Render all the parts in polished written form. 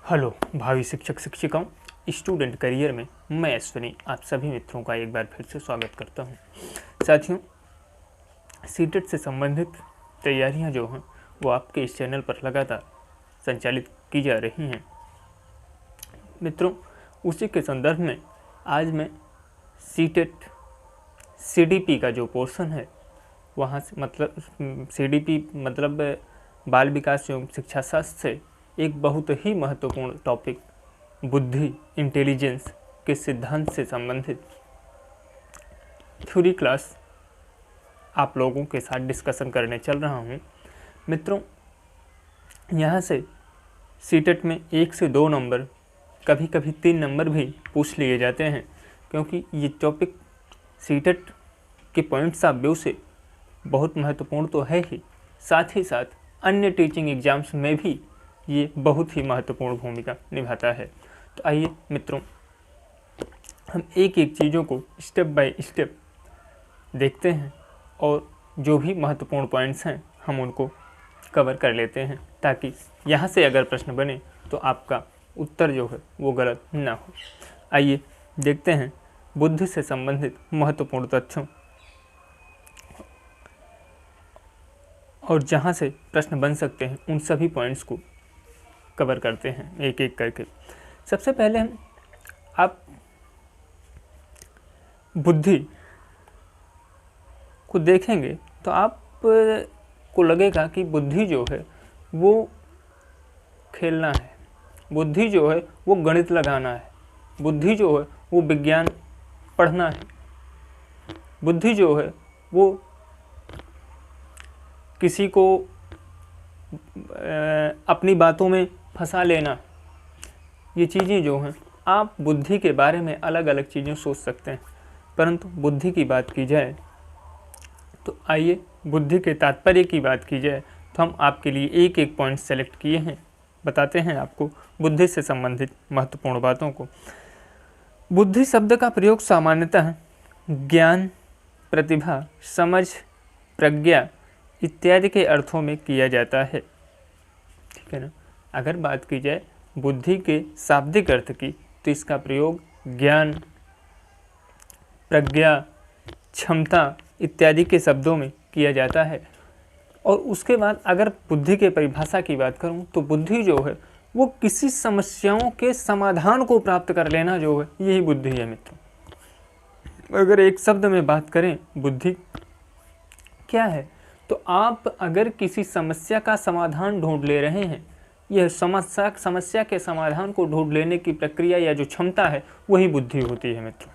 Hello भावी शिक्षक शिक्षिकाओं, स्टूडेंट करियर में मैं अश्विनी आप सभी मित्रों का एक बार फिर से स्वागत करता हूं। साथियों, सीटेट से संबंधित तैयारियां जो हैं वो आपके इस चैनल पर लगातार संचालित की जा रही हैं। मित्रों, उसी के संदर्भ में आज मैं सीटेट सीडीपी का जो पोर्शन है वहाँ से सीडीपी मतलब बाल विकास एवं शिक्षा शास्त्र से एक बहुत ही महत्वपूर्ण टॉपिक बुद्धि इंटेलिजेंस के सिद्धांत से संबंधित थ्योरी क्लास आप लोगों के साथ डिस्कशन करने चल रहा हूँ। मित्रों, यहाँ से सीटेट में 1 से 2 नंबर, कभी कभी 3 नंबर भी पूछ लिए जाते हैं, क्योंकि ये टॉपिक सीटेट के पॉइंट्स ऑफ व्यू से बहुत महत्वपूर्ण तो है ही, साथ ही साथ अन्य टीचिंग एग्जाम्स में भी ये बहुत ही महत्वपूर्ण भूमिका निभाता है। तो आइए मित्रों, हम एक एक चीज़ों को स्टेप बाय स्टेप देखते हैं और जो भी महत्वपूर्ण पॉइंट्स हैं हम उनको कवर कर लेते हैं, ताकि यहाँ से अगर प्रश्न बने तो आपका उत्तर जो है वो गलत ना हो। आइए देखते हैं बुद्धि से संबंधित महत्वपूर्ण तथ्यों और जहाँ से प्रश्न बन सकते हैं उन सभी पॉइंट्स को कवर करते हैं एक एक करके। सबसे पहले हम आप बुद्धि को देखेंगे तो आप को लगेगा कि बुद्धि जो है वो खेलना है, बुद्धि जो है वो गणित लगाना है, बुद्धि जो है वो विज्ञान पढ़ना है, बुद्धि जो है वो किसी को अपनी बातों में फंसा लेना। ये चीज़ें जो हैं, आप बुद्धि के बारे में अलग अलग चीज़ें सोच सकते हैं, परंतु बुद्धि की बात की जाए तो आइए बुद्धि के तात्पर्य की बात की जाए तो हम आपके लिए एक एक पॉइंट सेलेक्ट किए हैं, बताते हैं आपको बुद्धि से संबंधित महत्वपूर्ण बातों को। बुद्धि शब्द का प्रयोग सामान्यतः ज्ञान, प्रतिभा, समझ, प्रज्ञा इत्यादि के अर्थों में किया जाता है, ठीक है ना। अगर बात की जाए बुद्धि के शाब्दिक अर्थ की तो इसका प्रयोग ज्ञान, प्रज्ञा, क्षमता इत्यादि के शब्दों में किया जाता है। और उसके बाद अगर बुद्धि के परिभाषा की बात करूं तो बुद्धि जो है वो किसी समस्याओं के समाधान को प्राप्त कर लेना जो है यही बुद्धि है। मित्रों, अगर एक शब्द में बात करें बुद्धि क्या है, तो आप अगर किसी समस्या का समाधान ढूंढ ले रहे हैं, यह समस्या के समाधान को ढूंढ लेने की प्रक्रिया या जो क्षमता है वही बुद्धि होती है। मित्रों,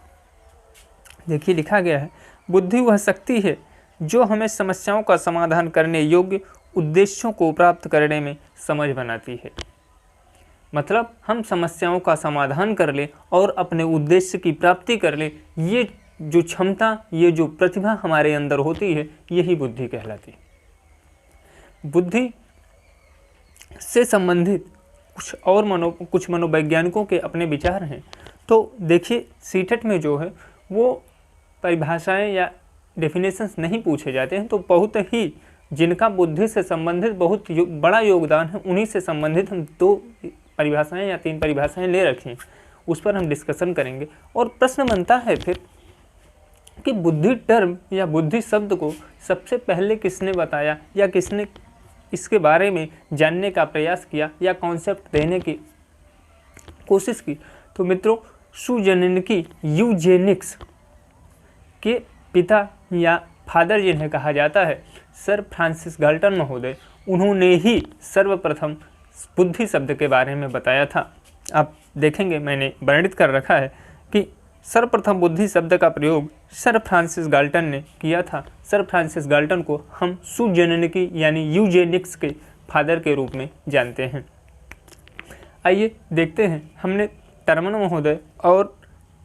देखिए लिखा गया है, बुद्धि वह शक्ति है जो हमें समस्याओं का समाधान करने योग्य उद्देश्यों को प्राप्त करने में समझ बनाती है। मतलब हम समस्याओं का समाधान कर ले और अपने उद्देश्य की प्राप्ति कर ले, ये जो क्षमता, ये जो प्रतिभा हमारे अंदर होती है यही बुद्धि कहलाती है। बुद्धि से संबंधित कुछ मनोवैज्ञानिकों के अपने विचार हैं। तो देखिए, सीटेट में जो है वो परिभाषाएं या डेफिनेशंस नहीं पूछे जाते हैं, तो बहुत ही जिनका बुद्धि से संबंधित बहुत बड़ा योगदान है उन्हीं से संबंधित हम 2 परिभाषाएं या 3 परिभाषाएं ले रखी हैं, उस पर हम डिस्कशन करेंगे। और प्रश्न बनता है फिर कि बुद्धि टर्म या बुद्धि शब्द को सबसे पहले किसने बताया या किसने इसके बारे में जानने का प्रयास किया या कॉन्सेप्ट देने की कोशिश की। तो मित्रों, सुजननिकी यूजेनिक्स के पिता या फादर जिन्हें कहा जाता है, सर फ्रांसिस गाल्टन महोदय, उन्होंने ही सर्वप्रथम बुद्धि शब्द के बारे में बताया था। आप देखेंगे मैंने वर्णित कर रखा है कि सर्वप्रथम बुद्धि शब्द का प्रयोग सर फ्रांसिस गाल्टन ने किया था। सर फ्रांसिस गाल्टन को हम सुजननिकी यानी यूजेनिक्स के फादर के रूप में जानते हैं। आइए देखते हैं, हमने टर्मन महोदय और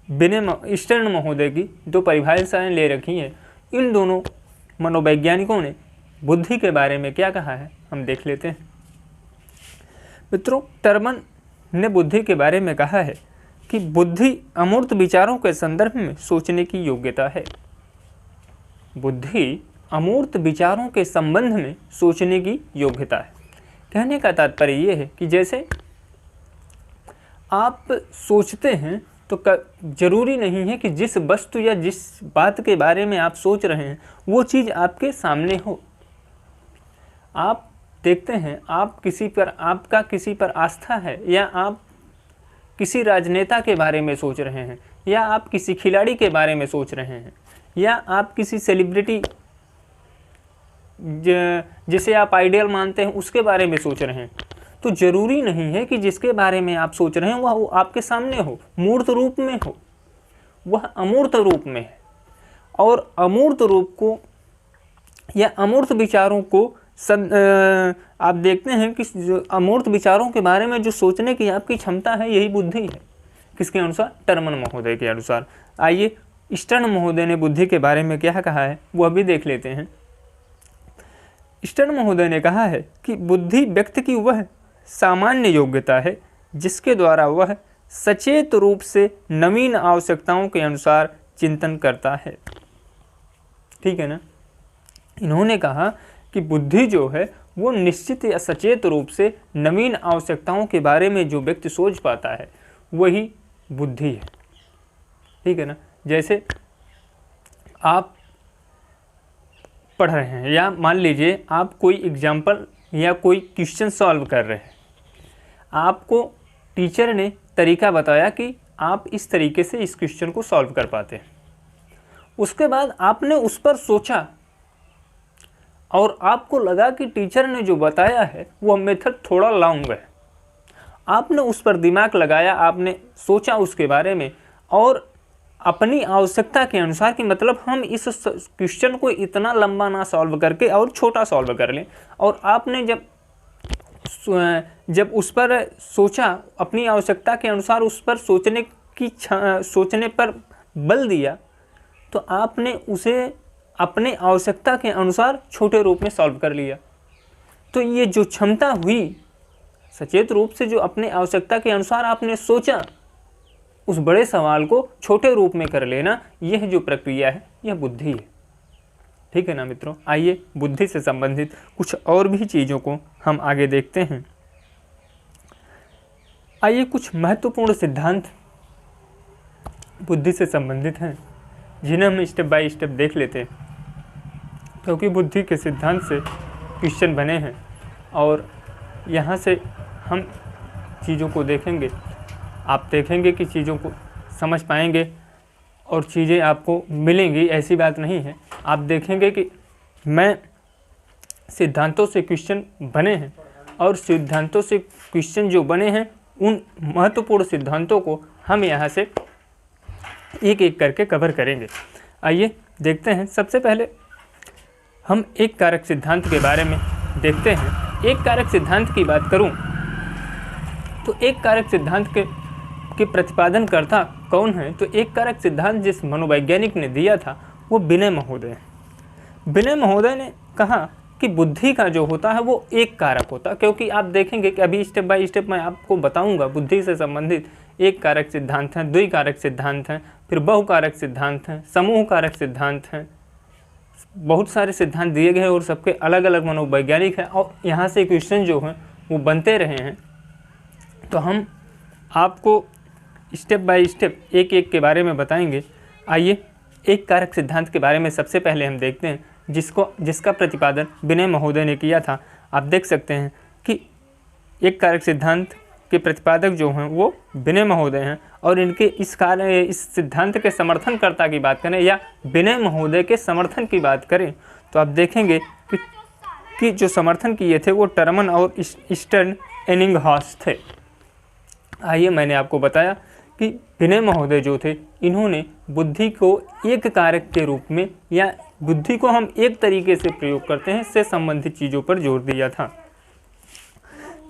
स्टर्न महोदय की 2 परिभाषाएं ले रखी हैं। इन दोनों मनोवैज्ञानिकों ने बुद्धि के बारे में क्या कहा है हम देख लेते हैं। मित्रों, टर्मन ने बुद्धि के बारे में कहा है कि बुद्धि अमूर्त विचारों के संदर्भ में सोचने की योग्यता है। बुद्धि अमूर्त विचारों के संबंध में सोचने की योग्यता है। कहने का तात्पर्य ये है कि जैसे आप सोचते हैं तो जरूरी नहीं है कि जिस वस्तु या जिस बात के बारे में आप सोच रहे हैं वो चीज़ आपके सामने हो। आप देखते हैं, आपका किसी पर आस्था है, या आप किसी राजनेता के बारे में सोच रहे हैं, या आप किसी खिलाड़ी के बारे में सोच रहे हैं, या आप किसी सेलिब्रिटी जिसे आप आइडियल मानते हैं उसके बारे में सोच रहे हैं, तो ज़रूरी नहीं है कि जिसके बारे में आप सोच रहे हैं वह आपके सामने हो, मूर्त रूप में हो। वह अमूर्त रूप में है, और अमूर्त रूप को या अमूर्त विचारों को आप देखते हैं कि जो अमूर्त विचारों के बारे में जो सोचने की आपकी क्षमता है, यही बुद्धि है। किसके अनुसार? टर्मन महोदय के अनुसार। आइए स्टर्न महोदय ने बुद्धि के बारे में क्या कहा है वह भी देख लेते हैं। स्टर्न महोदय ने कहा है कि बुद्धि व्यक्ति की वह सामान्य योग्यता है जिसके द्वारा वह सचेत रूप से नवीन आवश्यकताओं के अनुसार चिंतन करता है। ठीक है ना। इन्होंने कहा कि बुद्धि जो है वो निश्चित या सचेत रूप से नवीन आवश्यकताओं के बारे में जो व्यक्ति सोच पाता है वही बुद्धि है। ठीक है ना। जैसे आप पढ़ रहे हैं, या मान लीजिए आप कोई एग्जाम्पल या कोई क्वेश्चन सॉल्व कर रहे हैं, आपको टीचर ने तरीका बताया कि आप इस तरीके से इस क्वेश्चन को सॉल्व कर पाते हैं। उसके बाद आपने उस पर सोचा और आपको लगा कि टीचर ने जो बताया है वह मेथड थोड़ा लॉन्ग है। आपने उस पर दिमाग लगाया, आपने सोचा उसके बारे में, और अपनी आवश्यकता के अनुसार कि मतलब हम इस क्वेश्चन को इतना लंबा ना सॉल्व करके और छोटा सॉल्व कर लें, और आपने जब उस पर सोचा, अपनी आवश्यकता के अनुसार उस पर सोचने पर बल दिया, तो आपने उसे अपने आवश्यकता के अनुसार छोटे रूप में सॉल्व कर लिया। तो ये जो क्षमता हुई सचेत रूप से, जो अपने आवश्यकता के अनुसार आपने सोचा, उस बड़े सवाल को छोटे रूप में कर लेना, यह जो प्रक्रिया है यह बुद्धि है। ठीक है ना मित्रों। आइए बुद्धि से संबंधित कुछ और भी चीज़ों को हम आगे देखते हैं। आइए कुछ महत्वपूर्ण सिद्धांत बुद्धि से संबंधित हैं जिन्हें हम स्टेप बाय स्टेप देख लेते हैं, क्योंकि बुद्धि के सिद्धांत से क्वेश्चन बने हैं और यहाँ से हम चीज़ों को देखेंगे। आप देखेंगे कि चीज़ों को समझ पाएंगे और चीज़ें आपको मिलेंगी, ऐसी बात नहीं है। आप देखेंगे कि मैं सिद्धांतों से क्वेश्चन बने हैं, और सिद्धांतों से क्वेश्चन जो बने हैं उन महत्वपूर्ण सिद्धांतों को हम यहाँ से एक एक करके कवर करेंगे। आइए देखते हैं। सबसे पहले हम एक कारक सिद्धांत के बारे में देखते हैं। एक कारक सिद्धांत की बात करूं तो एक कारक सिद्धांत के प्रतिपादन करता कौन है? तो एक कारक सिद्धांत जिस मनोवैज्ञानिक ने दिया था वो विनय महोदय। विनय महोदय ने कहा कि बुद्धि का जो होता है वो एक कारक होता है, क्योंकि आप देखेंगे कि अभी स्टेप बाय स्टेप मैं आपको बताऊंगा बुद्धि से संबंधित एक कारक सिद्धांत हैं, द्वि कारक सिद्धांत हैं, फिर बहुकारक सिद्धांत हैं, समूह कारक सिद्धांत हैं। बहुत सारे सिद्धांत दिए गए हैं और सबके अलग अलग मनोवैज्ञानिक हैं, और यहाँ से क्वेश्चन जो हैं वो बनते रहे हैं। तो हम आपको स्टेप बाय स्टेप एक एक के बारे में बताएंगे। आइए एक कारक सिद्धांत के बारे में सबसे पहले हम देखते हैं, जिसका प्रतिपादन विनय महोदय ने किया था। आप देख सकते हैं कि एक कारक सिद्धांत के प्रतिपादक जो हैं वो विनय महोदय हैं, और इनके इस सिद्धांत के समर्थनकर्ता की बात करें या विनय महोदय के समर्थन की बात करें तो आप देखेंगे कि जो समर्थन किए थे वो टर्मन और स्टर्न एनिंगहास थे। आइए मैंने आपको बताया कि विनय महोदय जो थे इन्होंने बुद्धि को एक कारक के रूप में, या बुद्धि को हम एक तरीके से प्रयोग करते हैं, से संबंधित चीज़ों पर जोर दिया था।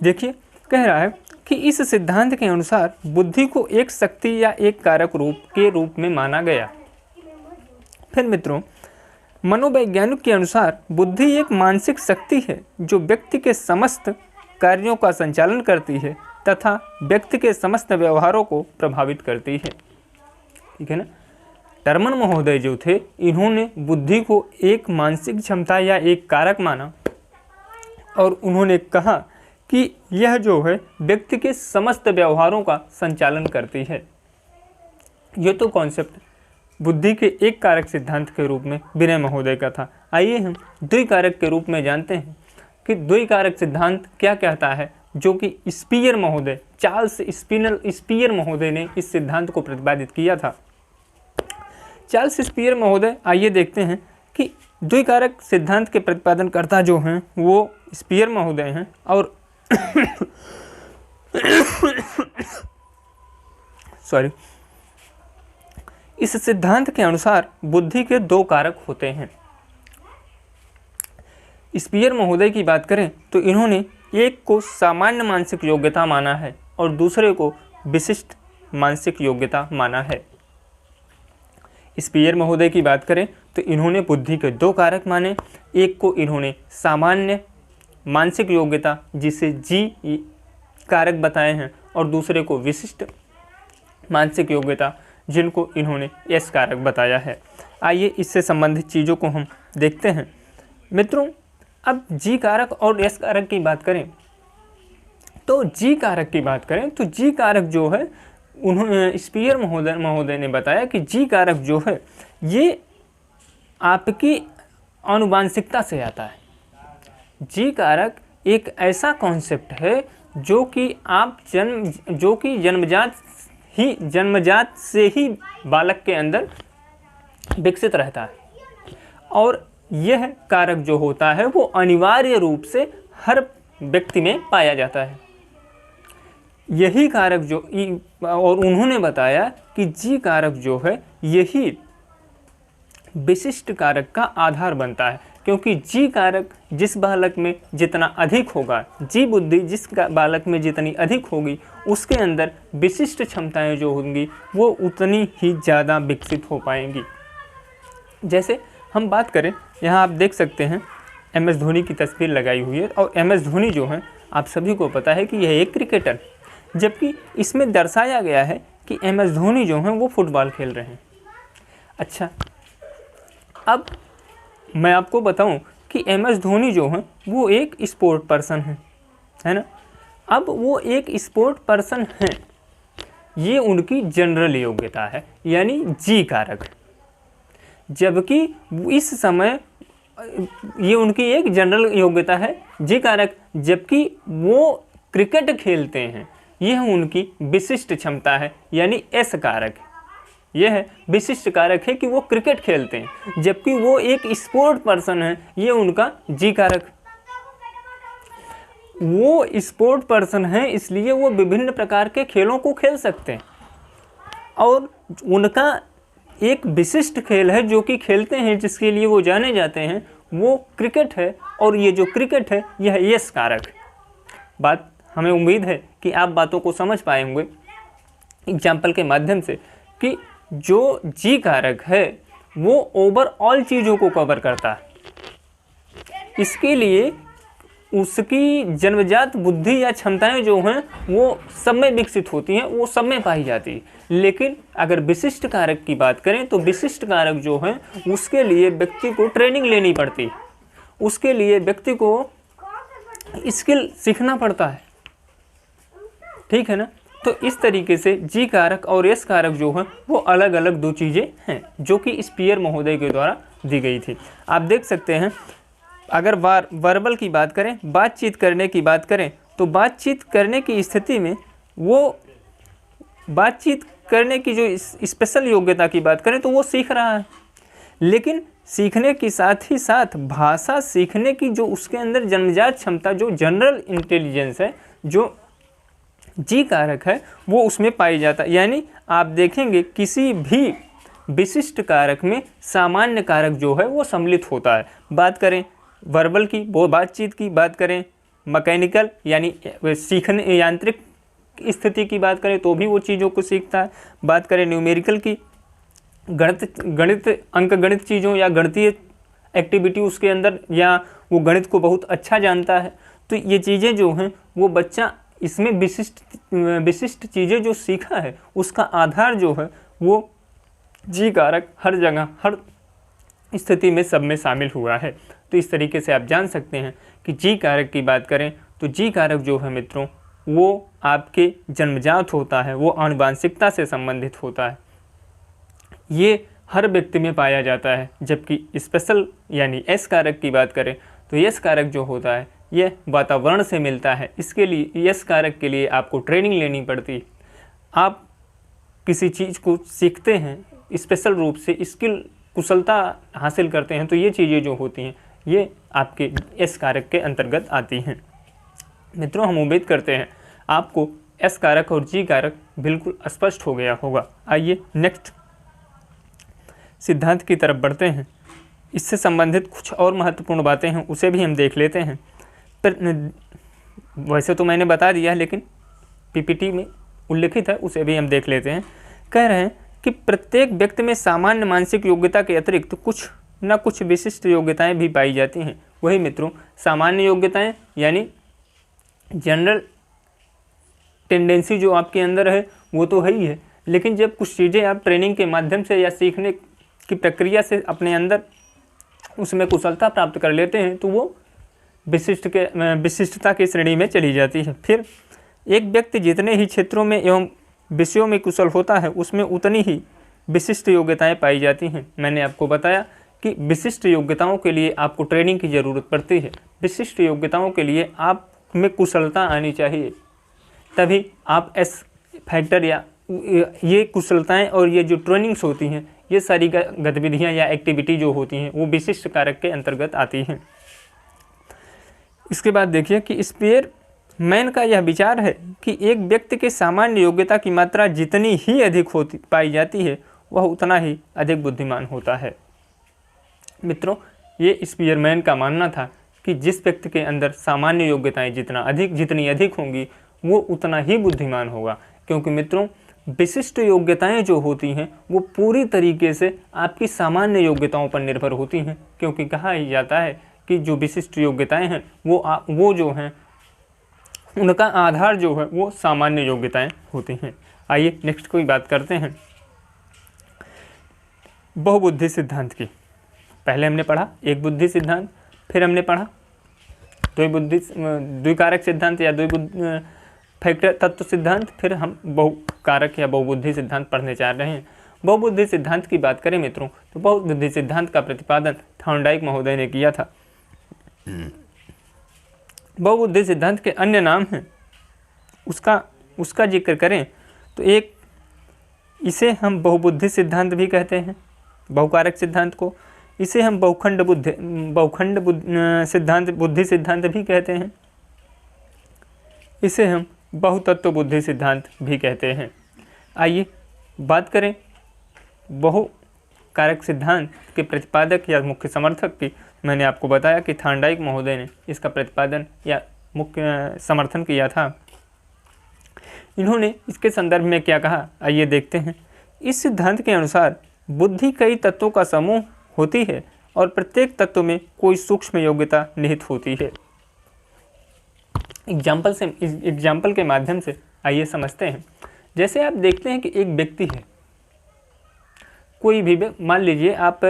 देखिए कह रहा है कि इस सिद्धांत के अनुसार बुद्धि को एक शक्ति या एक कारक के रूप में माना गया। फिर मित्रों, मनोवैज्ञानिक के अनुसार बुद्धि एक मानसिक शक्ति है जो व्यक्ति के समस्त कार्यों का संचालन करती है तथा व्यक्ति के समस्त व्यवहारों को प्रभावित करती है। ठीक है ना। टर्मन महोदय जो थे इन्होंने बुद्धि को एक मानसिक क्षमता या एक कारक माना, और उन्होंने कहा कि यह जो है व्यक्ति के समस्त व्यवहारों का संचालन करती है। ये तो कॉन्सेप्ट बुद्धि के एक कारक सिद्धांत के रूप में विनय महोदय का था। आइए हम द्विकारक के रूप में जानते हैं कि द्विकारक सिद्धांत क्या कहता है, जो कि स्पीयर महोदय, चार्ल्स स्पीयर महोदय ने इस सिद्धांत को प्रतिपादित किया था। चार्ल्स स्पीयर महोदय, आइए देखते हैं कि द्विकारक सिद्धांत के प्रतिपादनकर्ता जो हैं वो स्पीयर महोदय हैं और सॉरी, इस सिद्धांत के अनुसार बुद्धि के दो कारक होते हैं। स्पीयर महोदय की बात करें तो इन्होंने एक को सामान्य मानसिक योग्यता माना है और दूसरे को विशिष्ट मानसिक योग्यता माना है। स्पीयर महोदय की बात करें तो इन्होंने बुद्धि के दो कारक माने, एक को इन्होंने सामान्य मानसिक योग्यता जिसे जी कारक बताए हैं और दूसरे को विशिष्ट मानसिक योग्यता जिनको इन्होंने एस कारक बताया है। आइए इससे संबंधित चीज़ों को हम देखते हैं। मित्रों, अब जी कारक और एस कारक की बात करें तो जी कारक जो है उन्होंने स्पीयर महोदय ने बताया कि जी कारक जो है ये आपकी आनुवांशिकता से आता है। जी कारक एक ऐसा कॉन्सेप्ट है जो कि जन्मजात से ही बालक के अंदर विकसित रहता है और यह कारक जो होता है वो अनिवार्य रूप से हर व्यक्ति में पाया जाता है। यही कारक जो और उन्होंने बताया कि जी कारक जो है यही विशिष्ट कारक का आधार बनता है, क्योंकि जी कारक जिस बालक में जितना अधिक होगा, जी बुद्धि जिस बालक में जितनी अधिक होगी, उसके अंदर विशिष्ट क्षमताएं जो होंगी वो उतनी ही ज़्यादा विकसित हो पाएंगी। जैसे हम बात करें, यहाँ आप देख सकते हैं MS धोनी की तस्वीर लगाई हुई है और MS धोनी जो है आप सभी को पता है कि यह एक क्रिकेटर, जबकि इसमें दर्शाया गया है कि MS धोनी जो हैं वो फुटबॉल खेल रहे हैं। अच्छा, अब मैं आपको बताऊं कि MS धोनी जो हैं वो एक स्पोर्ट पर्सन है ना। अब वो एक स्पोर्ट पर्सन हैं, ये उनकी जनरल योग्यता है यानी जी कारक, जबकि इस समय ये उनकी एक जनरल योग्यता है जी कारक, जबकि वो क्रिकेट खेलते हैं, यह उनकी विशिष्ट क्षमता है यानी एस कारक। यह विशिष्ट कारक है कि वो क्रिकेट खेलते हैं, जबकि वो एक स्पोर्ट पर्सन है, ये उनका जी कारक। वो स्पोर्ट पर्सन है इसलिए वो विभिन्न प्रकार के खेलों को खेल सकते हैं और उनका एक विशिष्ट खेल है जो कि खेलते हैं, जिसके लिए वो जाने जाते हैं, वो क्रिकेट है। और ये जो क्रिकेट है यह यस कारक। बात हमें उम्मीद है कि आप बातों को समझ पाए होंगे एग्जाम्पल के माध्यम से कि जो जी कारक है वो ओवरऑल चीज़ों को कवर करता है। इसके लिए उसकी जन्मजात बुद्धि या क्षमताएं जो हैं वो सब में विकसित होती हैं, वो सब में पाई जाती है। लेकिन अगर विशिष्ट कारक की बात करें तो विशिष्ट कारक जो हैं उसके लिए व्यक्ति को ट्रेनिंग लेनी पड़ती है, उसके लिए व्यक्ति को स्किल सीखना पड़ता है, ठीक है ना। तो इस तरीके से जी कारक और एस कारक जो हैं वो अलग अलग दो चीज़ें हैं जो कि स्पीयर महोदय के द्वारा दी गई थी। आप देख सकते हैं, अगर वर्बल की बात करें, बातचीत करने की बात करें, तो बातचीत करने की स्थिति में वो बातचीत करने की जो स्पेशल योग्यता की बात करें तो वो सीख रहा है, लेकिन सीखने के साथ ही साथ भाषा सीखने की जो उसके अंदर जन्मजात क्षमता, जो जनरल इंटेलिजेंस है, जो जी कारक है, वो उसमें पाई जाता है। यानी आप देखेंगे किसी भी विशिष्ट कारक में सामान्य कारक जो है वो सम्मिलित होता है। बात करें वर्बल की, वो बातचीत की बात करें, मैकेनिकल यानी सीखने यांत्रिक स्थिति की बात करें तो भी वो चीज़ों को सीखता है। बात करें न्यूमेरिकल की, गणित अंकगणित चीज़ों या गणितीय एक्टिविटी उसके अंदर, या वो गणित को बहुत अच्छा जानता है, तो ये चीज़ें जो हैं वो बच्चा इसमें विशिष्ट चीज़ें जो सीखा है उसका आधार जो है वो जी कारक हर जगह हर स्थिति में सब में शामिल हुआ है। तो इस तरीके से आप जान सकते हैं कि जी कारक की बात करें तो जी कारक जो है मित्रों वो आपके जन्मजात होता है, वो आनुवांशिकता से संबंधित होता है, ये हर व्यक्ति में पाया जाता है। जबकि स्पेशल यानी एस कारक की बात करें तो एस कारक जो होता है ये वातावरण से मिलता है। इसके लिए एस कारक के लिए आपको ट्रेनिंग लेनी पड़ती है। आप किसी चीज़ को सीखते हैं, स्पेशल रूप से स्किल कुशलता हासिल करते हैं, तो ये चीज़ें जो होती हैं ये आपके एस कारक के अंतर्गत आती हैं। मित्रों, हम उम्मीद करते हैं आपको एस कारक और जी कारक बिल्कुल स्पष्ट हो गया होगा। आइए नेक्स्ट सिद्धांत की तरफ बढ़ते हैं। इससे संबंधित कुछ और महत्वपूर्ण बातें हैं, उसे भी हम देख लेते हैं। पर वैसे तो मैंने बता दिया, लेकिन पीपीटी में उल्लिखित है, उसे भी हम देख लेते हैं। कह रहे हैं कि प्रत्येक व्यक्ति में सामान्य मानसिक योग्यता के अतिरिक्त कुछ न कुछ विशिष्ट योग्यताएं भी पाई जाती हैं। वही मित्रों, सामान्य योग्यताएं यानी जनरल टेंडेंसी जो आपके अंदर है वो तो है ही है, लेकिन जब कुछ चीज़ें आप ट्रेनिंग के माध्यम से या सीखने की प्रक्रिया से अपने अंदर उसमें कुशलता प्राप्त कर लेते हैं तो वो विशिष्टता की श्रेणी में चली जाती है। फिर एक व्यक्ति जितने ही क्षेत्रों में एवं विषयों में कुशल होता है उसमें उतनी ही विशिष्ट योग्यताएं पाई जाती हैं। मैंने आपको बताया कि विशिष्ट योग्यताओं के लिए आपको ट्रेनिंग की ज़रूरत पड़ती है। विशिष्ट योग्यताओं के लिए आप में कुशलता आनी चाहिए, तभी आप एस फैक्टर या ये कुशलताएं और ये जो ट्रेनिंग्स होती हैं, ये सारी गतिविधियां या एक्टिविटी जो होती हैं वो विशिष्ट कारक के अंतर्गत आती हैं। इसके बाद देखिए कि स्पीयरमैन का यह विचार है कि एक व्यक्ति के सामान्य योग्यता की मात्रा जितनी ही अधिक पाई जाती है वह उतना ही अधिक बुद्धिमान होता है। मित्रों, ये स्पीयरमैन का मानना था कि जिस व्यक्ति के अंदर सामान्य योग्यताएं जितनी अधिक होंगी वो उतना ही बुद्धिमान होगा, क्योंकि मित्रों विशिष्ट योग्यताएं जो होती हैं वो पूरी तरीके से आपकी सामान्य योग्यताओं पर निर्भर होती हैं। क्योंकि कहा ही जाता है कि जो विशिष्ट योग्यताएं हैं वो जो हैं उनका आधार जो है वो सामान्य योग्यताएं होती हैं। आइए नेक्स्ट कोई बात करते हैं बहुबुद्धि सिद्धांत की। पहले हमने पढ़ा एक बुद्धि सिद्धांत, फिर हमने पढ़ा द्विकारक सिद्धांत या फैक्टर तत्व सिद्धांत, फिर हम बहुकारक या बहुबुद्धि सिद्धांत पढ़ने जा रहे हैं। बहुबुद्धि सिद्धांत की बात करें मित्रों तो बहुबुद्धि सिद्धांत का प्रतिपादन थॉर्नडाइक महोदय ने किया था। बहुबुद्धि सिद्धांत के अन्य नाम हैं, उसका जिक्र करें तो एक इसे हम बहुबुद्धि सिद्धांत भी कहते हैं, बहुकारक सिद्धांत को। इसे हम बहुखंड सिद्धांत बुद्धि सिद्धांत भी कहते हैं। इसे हम बहुतत्व बुद्धि सिद्धांत भी कहते हैं। आइए बात करें बहुकारक सिद्धांत के प्रतिपादक या मुख्य समर्थक की। मैंने आपको बताया कि थॉर्नडाइक महोदय ने इसका प्रतिपादन या मुख्य समर्थन किया था। इन्होंने इसके संदर्भ में क्या कहा, आइए देखते हैं। इस सिद्धांत के अनुसार बुद्धि कई तत्वों का समूह होती है और प्रत्येक तत्व में कोई सूक्ष्म योग्यता निहित होती है। एग्जाम्पल के माध्यम से आइए समझते हैं। जैसे आप देखते हैं कि एक व्यक्ति है, कोई भी मान लीजिए आप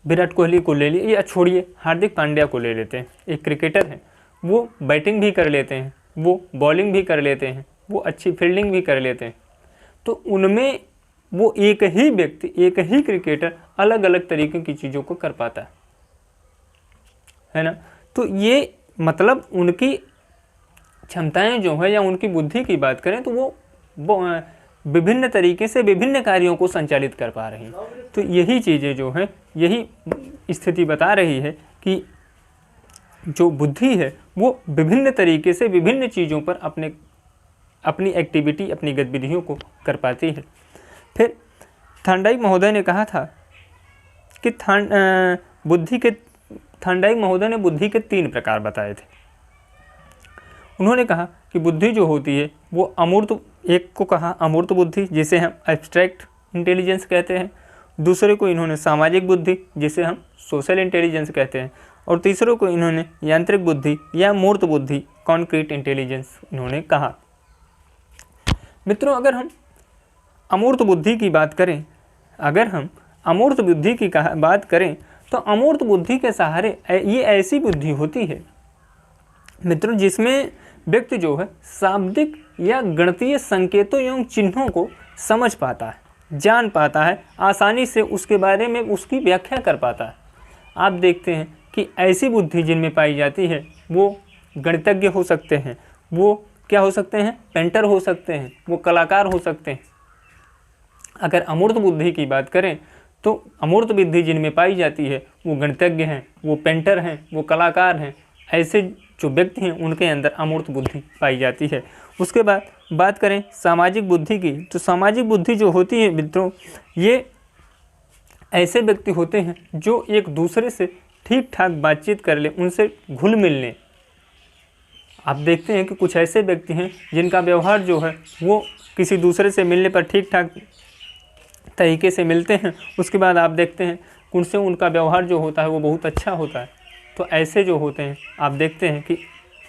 विराट कोहली को ले लिए या छोड़िए हार्दिक पांड्या को ले लेते हैं। एक क्रिकेटर है, वो बैटिंग भी कर लेते हैं, वो बॉलिंग भी कर लेते हैं, वो अच्छी फील्डिंग भी कर लेते हैं। तो उनमें वो एक ही व्यक्ति, एक ही क्रिकेटर अलग अलग तरीके की चीज़ों को कर पाता है ना। तो ये मतलब उनकी क्षमताएं जो है या उनकी बुद्धि की बात करें तो वो विभिन्न तरीके से विभिन्न कार्यों को संचालित कर पा रही हैं। तो यही चीज़ें जो हैं, यही स्थिति बता रही है कि जो बुद्धि है वो विभिन्न तरीके से विभिन्न चीज़ों पर अपनी एक्टिविटी, अपनी गतिविधियों को कर पाती है। फिर थॉर्नडाइक महोदय ने कहा था कि थॉर्नडाइक महोदय ने बुद्धि के 3 प्रकार बताए थे। उन्होंने कहा कि बुद्धि जो होती है वो अमूर्त, एक को कहा अमूर्त बुद्धि जिसे हम एब्स्ट्रैक्ट इंटेलिजेंस कहते हैं, दूसरे को इन्होंने सामाजिक बुद्धि जिसे हम सोशल इंटेलिजेंस कहते हैं, और तीसरे को इन्होंने यांत्रिक बुद्धि या मूर्त बुद्धि कॉन्क्रीट इंटेलिजेंस इन्होंने कहा। मित्रों, अगर हम अमूर्त बुद्धि की बात करें, तो अमूर्त बुद्धि के सहारे ये ऐसी बुद्धि होती है मित्रों जिसमें व्यक्ति जो है शाब्दिक या गणितीय संकेतों एवं चिन्हों को समझ पाता है, जान पाता है, आसानी से उसके बारे में उसकी व्याख्या कर पाता है। आप देखते हैं कि ऐसी बुद्धि जिनमें पाई जाती है वो गणितज्ञ हो सकते हैं, वो क्या हो सकते हैं, पेंटर हो सकते हैं, वो कलाकार हो सकते हैं। अगर अमूर्त बुद्धि की बात करें तो अमूर्त बुद्धि जिनमें पाई जाती है वो गणितज्ञ हैं, वो पेंटर हैं, वो कलाकार हैं। ऐसे जो व्यक्ति हैं उनके अंदर अमूर्त बुद्धि पाई जाती है। उसके बाद बात करें सामाजिक बुद्धि की, तो सामाजिक बुद्धि जो होती है मित्रों, ये ऐसे व्यक्ति होते हैं जो एक दूसरे से ठीक ठाक बातचीत कर ले, उनसे घुल मिल लें। आप देखते हैं कि कुछ ऐसे व्यक्ति हैं जिनका व्यवहार जो है वो किसी दूसरे से मिलने पर ठीक ठाक तरीके से मिलते हैं, उसके बाद आप देखते हैं उनसे उनका व्यवहार जो होता है वो बहुत अच्छा होता है। तो ऐसे जो होते हैं आप देखते हैं कि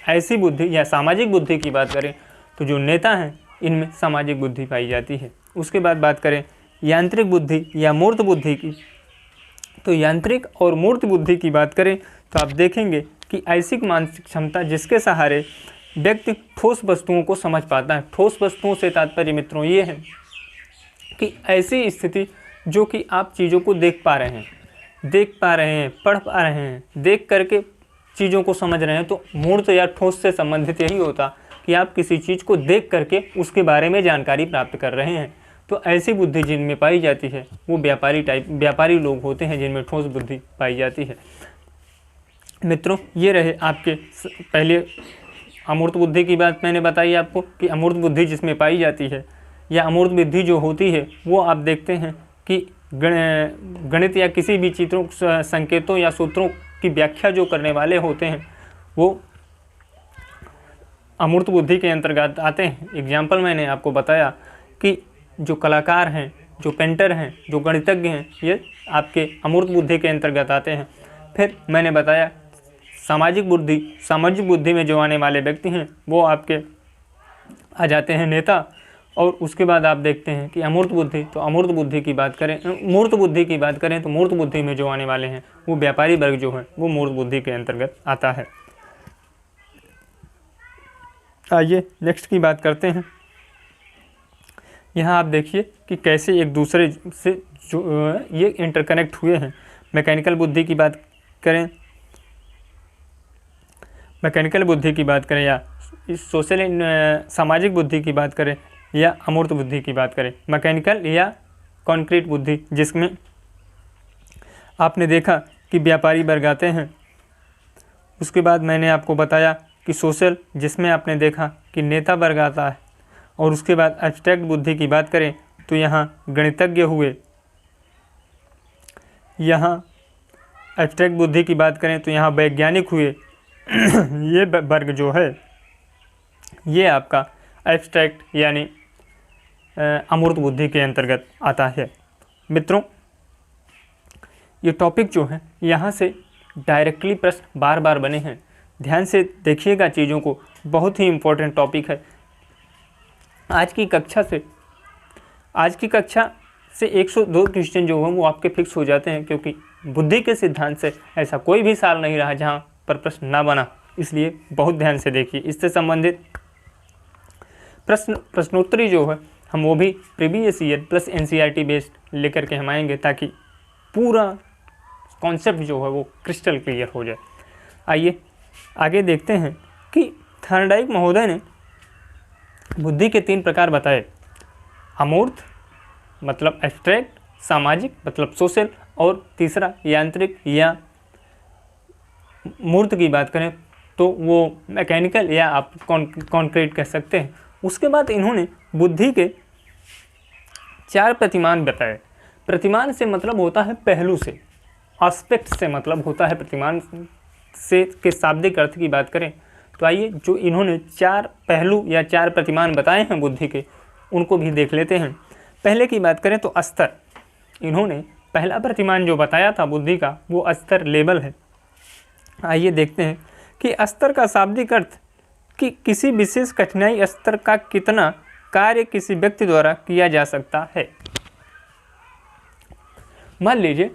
ऐसी बुद्धि या सामाजिक बुद्धि की बात करें तो जो नेता हैं इनमें सामाजिक बुद्धि पाई जाती है। उसके बाद बात करें यांत्रिक बुद्धि या मूर्त बुद्धि की, तो यांत्रिक और मूर्त बुद्धि की बात करें तो आप देखेंगे कि ऐसी मानसिक क्षमता जिसके सहारे व्यक्ति ठोस वस्तुओं को समझ पाता है। ठोस वस्तुओं से तात्पर्य मित्रों ये है कि ऐसी स्थिति जो कि आप चीज़ों को देख पा रहे हैं, पढ़ पा रहे हैं, देख करके चीज़ों को समझ रहे हैं। तो मूर्त या ठोस से संबंधित यही होता कि आप किसी चीज़ को देख करके उसके बारे में जानकारी प्राप्त कर रहे हैं। तो ऐसी बुद्धि जिनमें पाई जाती है वो व्यापारी लोग होते हैं जिनमें ठोस बुद्धि पाई जाती है। मित्रों ये रहे आपके पहले अमूर्त बुद्धि की बात मैंने बताई आपको कि अमूर्त बुद्धि जिसमें पाई जाती है या अमूर्त बुद्धि जो होती है वो आप देखते हैं कि गणित या किसी भी चित्रों, संकेतों या सूत्रों की व्याख्या जो करने वाले होते हैं वो अमूर्त बुद्धि के अंतर्गत आते हैं। एग्जाम्पल मैंने आपको बताया कि जो कलाकार हैं, जो पेंटर हैं, जो गणितज्ञ हैं, ये आपके अमूर्त बुद्धि के अंतर्गत आते हैं। फिर मैंने बताया सामाजिक बुद्धि में जो आने वाले व्यक्ति हैं वो आपके आ जाते हैं नेता। और उसके बाद आप देखते हैं कि मूर्त बुद्धि की बात करें तो मूर्त बुद्धि में जो आने वाले हैं वो व्यापारी वर्ग जो है वो मूर्त बुद्धि के अंतर्गत आता है। आइए नेक्स्ट की बात करते हैं। यहाँ आप देखिए कि कैसे एक दूसरे से जो ये इंटरकनेक्ट हुए हैं। मैकेनिकल बुद्धि की बात करें या सामाजिक बुद्धि की बात करें या अमूर्त बुद्धि की बात करें, मैकेनिकल या कॉन्क्रीट बुद्धि जिसमें आपने देखा कि व्यापारी वर्ग आते हैं। उसके बाद मैंने आपको बताया कि सोशल जिसमें आपने देखा कि नेता वर्ग आता है। और उसके बाद एब्स्ट्रैक्ट बुद्धि की बात करें तो यहाँ गणितज्ञ हुए। यहाँ एब्स्ट्रैक्ट बुद्धि की बात करें तो यहाँ वैज्ञानिक हुए। ये वर्ग जो है ये आपका एब्स्ट्रैक्ट यानी अमूर्त बुद्धि के अंतर्गत आता है। मित्रों ये टॉपिक जो है यहाँ से डायरेक्टली प्रश्न बार बार बने हैं, ध्यान से देखिएगा चीज़ों को, बहुत ही इम्पोर्टेंट टॉपिक है। आज की कक्षा से 102 क्वेश्चन जो हैं वो आपके फिक्स हो जाते हैं, क्योंकि बुद्धि के सिद्धांत से ऐसा कोई भी साल नहीं रहा जहाँ पर प्रश्न ना बना। इसलिए बहुत ध्यान से देखिए। इससे संबंधित प्रश्नोत्तरी जो है हम वो भी previous year plus NCERT based लेकर के हम आएंगे, ताकि पूरा कॉन्सेप्ट जो है वो क्रिस्टल क्लियर हो जाए। आइए आगे देखते हैं कि थॉर्नडाइक महोदय ने बुद्धि के 3 प्रकार बताए। अमूर्त मतलब एब्स्ट्रैक्ट, सामाजिक मतलब सोशल, और तीसरा यांत्रिक या मूर्त की बात करें तो वो मैकेनिकल या आप कॉन्क्रीट कह सकते हैं। उसके बाद इन्होंने बुद्धि के 4 प्रतिमान बताए। प्रतिमान से मतलब होता है पहलू से, एस्पेक्ट से मतलब होता है प्रतिमान से के शाब्दिक अर्थ की बात करें तो आइए जो इन्होंने 4 पहलू या 4 प्रतिमान बताए हैं बुद्धि के, उनको भी देख लेते हैं। पहले की बात करें तो स्तर। इन्होंने पहला प्रतिमान जो बताया था बुद्धि का वो स्तर, लेवल है। आइए देखते हैं कि स्तर का शाब्दिक अर्थ कि किसी विशेष कठिनाई स्तर का कितना कार्य किसी व्यक्ति द्वारा किया जा सकता है। मान लीजिए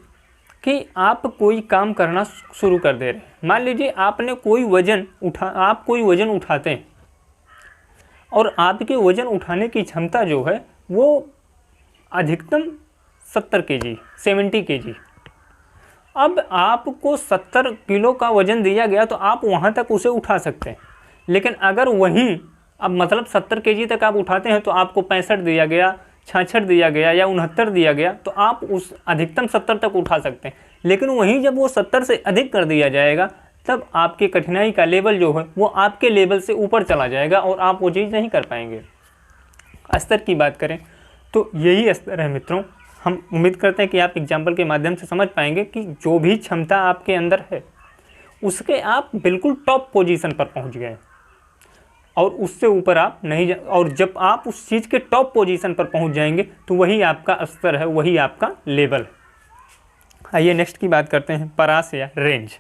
कि आप कोई काम करना शुरू कर दे रहे हैं। मान लीजिए आपने कोई वजन आप कोई वजन उठाते हैं और आपके वजन उठाने की क्षमता जो है वो अधिकतम 70 kg 70 kg। अब आपको 70 किलो का वजन दिया गया तो आप वहाँ तक उसे उठा सकते हैं, लेकिन अगर वहीं अब मतलब 70 kg तक आप उठाते हैं तो आपको 65 दिया गया, 66 दिया गया या 69 दिया गया तो आप उस अधिकतम 70 तक उठा सकते हैं। लेकिन वहीं जब वो 70 से अधिक कर दिया जाएगा तब आपके कठिनाई का लेवल जो है वो आपके लेवल से ऊपर चला जाएगा और आप वो चीज़ नहीं कर पाएंगे। स्तर की बात करें तो यही स्तर है मित्रों। हम उम्मीद करते हैं कि आप एग्जाम्पल के माध्यम से समझ पाएंगे कि जो भी क्षमता आपके अंदर है उसके आप बिल्कुल टॉप पोजीशन पर पहुंच गए और उससे ऊपर आप नहीं और जब आप उस चीज़ के टॉप पोजीशन पर पहुंच जाएंगे तो वही आपका स्तर है, वही आपका लेवल है। आइए नेक्स्ट की बात करते हैं, परास या रेंज।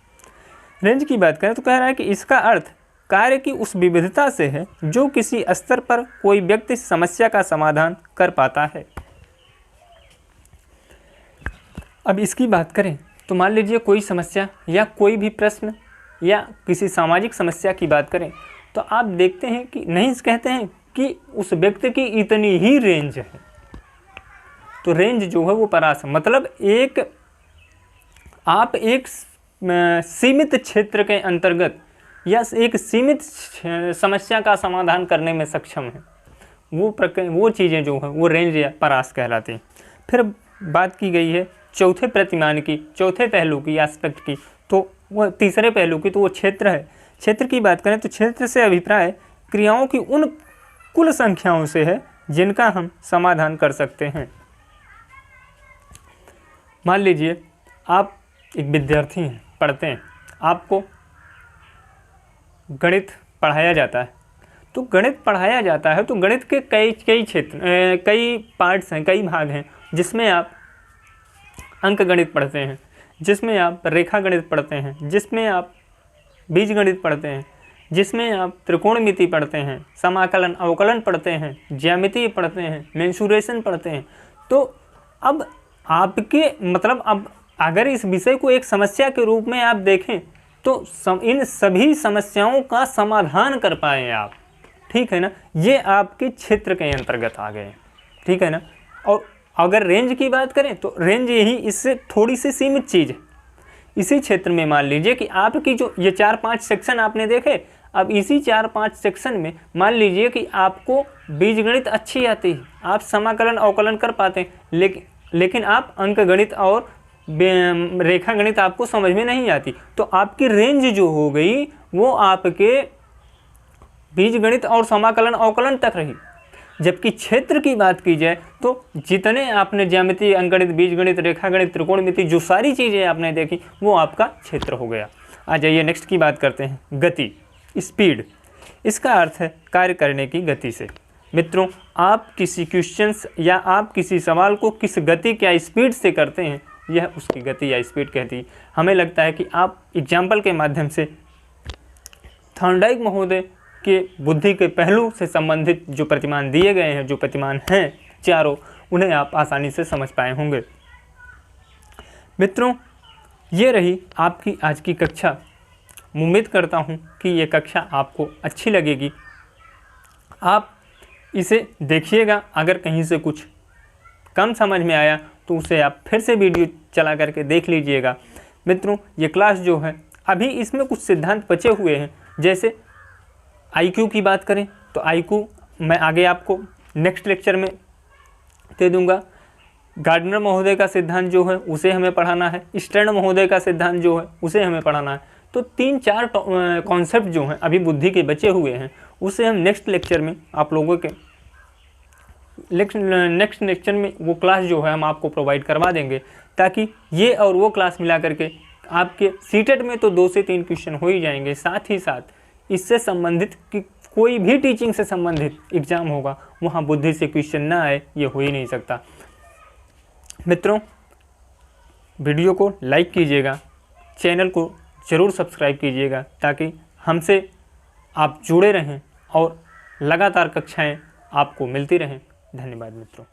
रेंज की बात करें तो कह रहा है कि इसका अर्थ कार्य की उस विविधता से है जो किसी स्तर पर कोई व्यक्ति समस्या का समाधान कर पाता है। अब इसकी बात करें तो मान लीजिए कोई समस्या या कोई भी प्रश्न या किसी सामाजिक समस्या की बात करें तो आप देखते हैं कि नहीं कहते हैं कि उस व्यक्ति की इतनी ही रेंज है। तो रेंज जो है वो परास मतलब आप एक सीमित क्षेत्र के अंतर्गत या एक सीमित समस्या का समाधान करने में सक्षम है, वो चीज़ें जो है वो रेंज या परास कहलाती हैं। फिर बात की गई है चौथे प्रतिमान की, चौथे पहलू की, एस्पेक्ट की, तो वो तीसरे पहलू की, तो वो क्षेत्र है। क्षेत्र की बात करें तो क्षेत्र से अभिप्राय क्रियाओं की उन कुल संख्याओं से है जिनका हम समाधान कर सकते हैं। मान लीजिए आप एक विद्यार्थी हैं, पढ़ते हैं, आपको गणित पढ़ाया जाता है। तो गणित पढ़ाया जाता है तो गणित के कई क्षेत्र कई पार्ट्स हैं, कई भाग हैं जिसमें आप अंक गणित पढ़ते हैं, जिसमें आप रेखा गणित पढ़ते हैं, जिसमें आप बीज गणित पढ़ते हैं, जिसमें आप त्रिकोणमिति पढ़ते हैं, समाकलन अवकलन पढ़ते हैं, ज्यामिति पढ़ते हैं, मेंसुरेशन पढ़ते हैं। तो अब आपके मतलब अब अगर इस विषय को एक समस्या के रूप में आप देखें तो इन सभी समस्याओं का समाधान कर पाएँ आप, ठीक है ना, ये आपके क्षेत्र के अंतर्गत आ गए, ठीक है ना। और अगर रेंज की बात करें तो रेंज यही इससे थोड़ी सी सीमित चीज़ है। इसी क्षेत्र में मान लीजिए कि आपकी जो ये 4-5 सेक्शन आपने देखे, अब इसी 4-5 सेक्शन में मान लीजिए कि आपको बीजगणित अच्छी आती है, आप समाकलन अवकलन कर पाते हैं, लेकिन आप अंक गणित और रेखा गणित आपको समझ में नहीं आती, तो आपकी रेंज जो हो गई वो आपके बीजगणित और समाकलन अवकलन तक रही। जबकि क्षेत्र की बात की जाए तो जितने आपने ज्यामिति, अंकगणित, बीजगणित, रेखागणित, त्रिकोणमिति जो सारी चीज़ें आपने देखी वो आपका क्षेत्र हो गया। आ जाइए नेक्स्ट की बात करते हैं, गति, स्पीड। इसका अर्थ है कार्य करने की गति से। मित्रों, आप किसी क्वेश्चंस या आप किसी सवाल को किस गति क्या स्पीड से करते हैं यह उसकी गति या स्पीड कहती है। हमें लगता है कि आप एग्जाम्पल के माध्यम से थॉर्नडाइक महोदय के बुद्धि के पहलू से संबंधित जो प्रतिमान दिए गए हैं, जो प्रतिमान हैं चारों, उन्हें आप आसानी से समझ पाए होंगे। मित्रों, ये रही आपकी आज की कक्षा। उम्मीद करता हूँ कि ये कक्षा आपको अच्छी लगेगी। आप इसे देखिएगा, अगर कहीं से कुछ कम समझ में आया तो उसे आप फिर से वीडियो चला करके देख लीजिएगा। मित्रों, ये क्लास जो है अभी इसमें कुछ सिद्धांत बचे हुए हैं। जैसे आईक्यू की बात करें तो आईक्यू मैं आगे आपको नेक्स्ट लेक्चर में दे दूंगा। गार्डनर महोदय का सिद्धांत जो है उसे हमें पढ़ाना है, स्टर्न महोदय का सिद्धांत जो है उसे हमें पढ़ाना है। तो 3-4 कॉन्सेप्ट जो हैं अभी बुद्धि के बचे हुए हैं, उसे हम नेक्स्ट लेक्चर में आप लोगों के नेक्स्ट लेक्चर में वो क्लास जो है हम आपको प्रोवाइड करवा देंगे, ताकि ये और वो क्लास मिला करके आपके सीटेट में तो 2 से 3 क्वेश्चन हो ही जाएंगे। साथ ही साथ इससे संबंधित कि कोई भी टीचिंग से संबंधित एग्ज़ाम होगा वहाँ बुद्धि से क्वेश्चन ना आए, ये हो ही नहीं सकता। मित्रों, वीडियो को लाइक कीजिएगा, चैनल को ज़रूर सब्सक्राइब कीजिएगा, ताकि हमसे आप जुड़े रहें और लगातार कक्षाएं आपको मिलती रहें। धन्यवाद मित्रों।